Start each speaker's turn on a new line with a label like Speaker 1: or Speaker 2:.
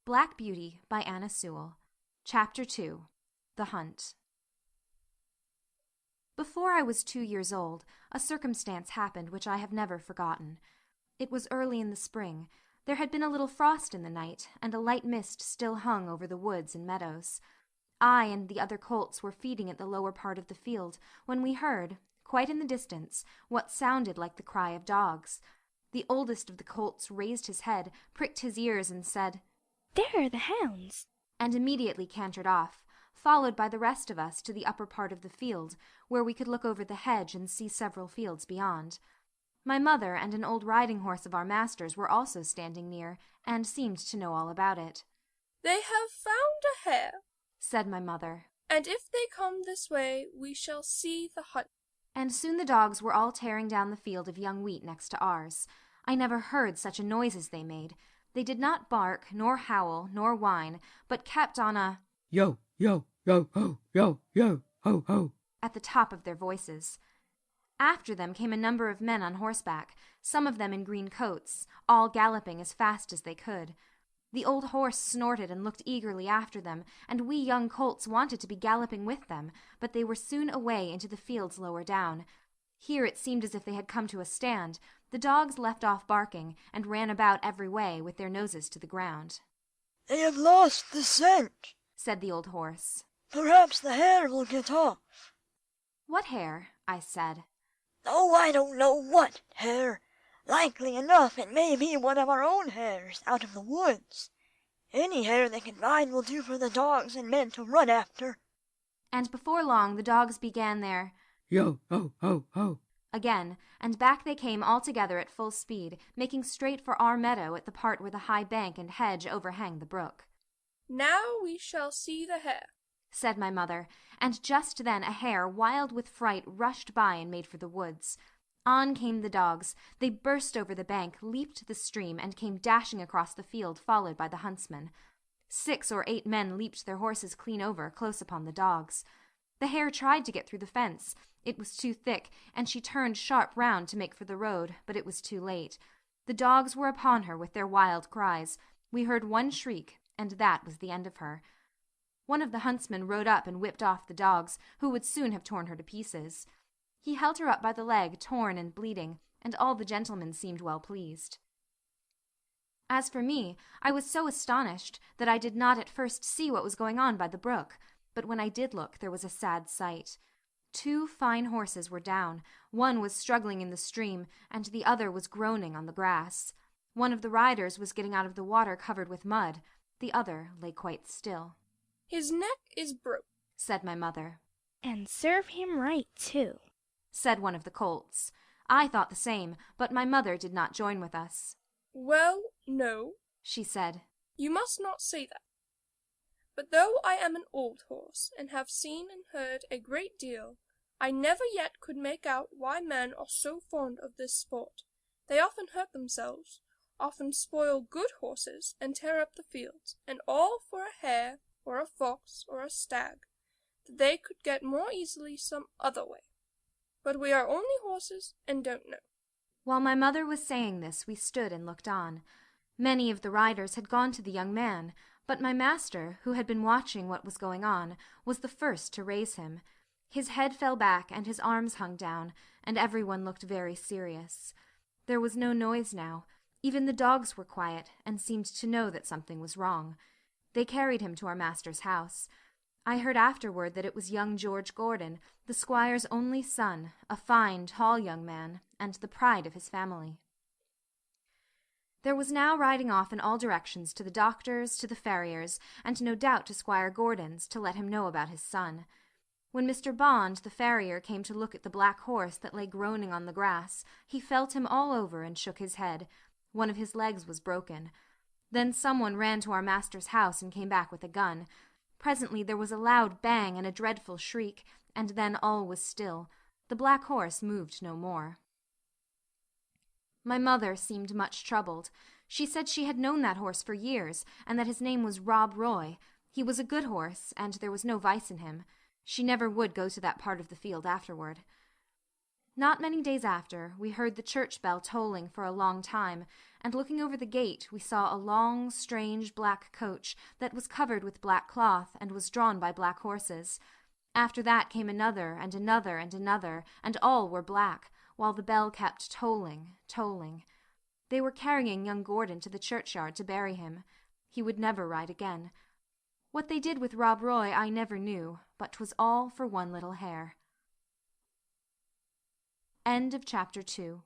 Speaker 1: Black Beauty by Anna Sewell. Chapter 2. The Hunt. Before I was 2 years old, a circumstance happened which I have never forgotten. It was early in the spring. There had been a little frost in the night, and a light mist still hung over the woods and meadows. I and the other colts were feeding at the lower part of the field, when we heard, quite in the distance, what sounded like the cry of dogs. The oldest of the colts raised his head, pricked his ears, and said,
Speaker 2: "There are the hounds,"
Speaker 1: and immediately cantered off, followed by the rest of us to the upper part of the field, where we could look over the hedge and see several fields beyond. My mother and an old riding horse of our master's were also standing near, and seemed to know all about it.
Speaker 3: "They have found a hare,"
Speaker 1: said my mother,
Speaker 3: "and if they come this way we shall see the hunt."
Speaker 1: and soon the dogs were all tearing down the field of young wheat next to ours. I never heard such a noise as they made. They did not bark, nor howl, nor whine, but kept on a
Speaker 4: yo, yo, yo, ho, yo, yo, ho, ho,
Speaker 1: at the top of their voices. After them came a number of men on horseback, some of them in green coats, all galloping as fast as they could. The old horse snorted and looked eagerly after them, and we young colts wanted to be galloping with them, but they were soon away into the fields lower down. Here it seemed as if they had come to a stand. The dogs left off barking, and ran about every way, with their noses to the ground.
Speaker 5: "They have lost the scent,"
Speaker 1: said the old horse.
Speaker 5: "Perhaps the hare will get off."
Speaker 1: "What hare?" I said.
Speaker 5: "Oh, I don't know what hare. Likely enough it may be one of our own hares out of the woods. Any hare they can find will do for the dogs and men to run after."
Speaker 1: And before long the dogs began their
Speaker 4: yo, ho, ho, ho,
Speaker 1: again, and back they came all together at full speed, making straight for our meadow at the part where the high bank and hedge overhang the brook.
Speaker 3: "Now we shall see the hare,"
Speaker 1: said my mother, and just then a hare, wild with fright, rushed by and made for the woods. On came the dogs. They burst over the bank, leaped the stream, and came dashing across the field, followed by the huntsmen. 6 or 8 men leaped their horses clean over, close upon the dogs. The hare tried to get through the fence. It was too thick, and she turned sharp round to make for the road, but it was too late. The dogs were upon her with their wild cries. We heard one shriek, and that was the end of her. One of the huntsmen rode up and whipped off the dogs, who would soon have torn her to pieces. He held her up by the leg, torn and bleeding, and all the gentlemen seemed well pleased. As for me, I was so astonished that I did not at first see what was going on by the brook, but when I did look there was a sad sight. 2 fine horses were down. One was struggling in the stream, and the other was groaning on the grass. One of the riders was getting out of the water covered with mud. The other lay quite still.
Speaker 3: "His neck is broke,"
Speaker 1: said my mother.
Speaker 2: "And serve him right, too,"
Speaker 1: said one of the colts. I thought the same, but my mother did not join with us.
Speaker 3: "Well, no,"
Speaker 1: she said.
Speaker 3: "you must not say that. But though I am an old horse, and have seen and heard a great deal, I never yet could make out why men are so fond of this sport. They often hurt themselves, often spoil good horses, and tear up the fields, and all for a hare, or a fox, or a stag, that they could get more easily some other way. But we are only horses, and don't know."
Speaker 1: While my mother was saying this, we stood and looked on. Many of the riders had gone to the young man, but my master, who had been watching what was going on, was the first to raise him. His head fell back, and his arms hung down, and everyone looked very serious. There was no noise now. Even the dogs were quiet, and seemed to know that something was wrong. They carried him to our master's house. I heard afterward that it was young George Gordon, the squire's only son, a fine, tall young man, and the pride of his family. There was now riding off in all directions to the doctor's, to the farrier's, and no doubt to Squire Gordon's, to let him know about his son. When Mr. Bond, the farrier, came to look at the black horse that lay groaning on the grass, he felt him all over and shook his head. One of his legs was broken. Then someone ran to our master's house and came back with a gun. Presently there was a loud bang and a dreadful shriek, and then all was still. The black horse moved no more. My mother seemed much troubled. She said she had known that horse for years, and that his name was Rob Roy. He was a good horse, and there was no vice in him. She never would go to that part of the field afterward. Not many days after, we heard the church bell tolling for a long time, and looking over the gate we saw a long, strange black coach that was covered with black cloth and was drawn by black horses. After that came another and another and another, and all were black, while the bell kept tolling, tolling. They were carrying young Gordon to the churchyard to bury him. He would never ride again. What they did with Rob Roy I never knew, but 'twas all for one little hare. End of chapter 2.